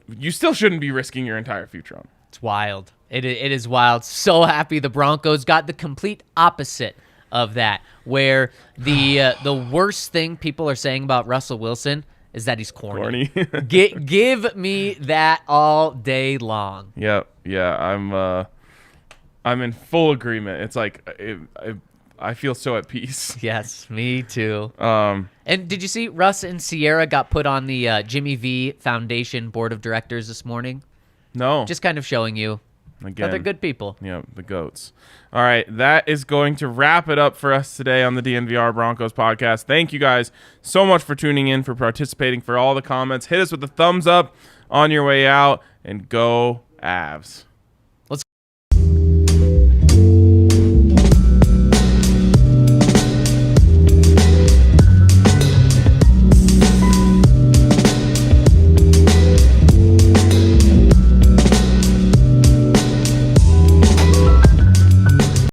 You still shouldn't be risking your entire future on.
It's wild. It is wild. So happy the Broncos got the complete opposite of that, where the worst thing people are saying about Russell Wilson is that he's corny. Give me that all day long.
Yeah, I'm in full agreement. It's like I feel so at peace.
Yes, me too. And did you see Russ and Sierra got put on the Jimmy V Foundation board of directors this morning?
No.
Just kind of showing you that they're good people.
Yeah, the GOATs. All right, that is going to wrap it up for us today on the DNVR Broncos podcast. Thank you guys so much for tuning in, for participating, for all the comments. Hit us with the thumbs up on your way out, and go Avs.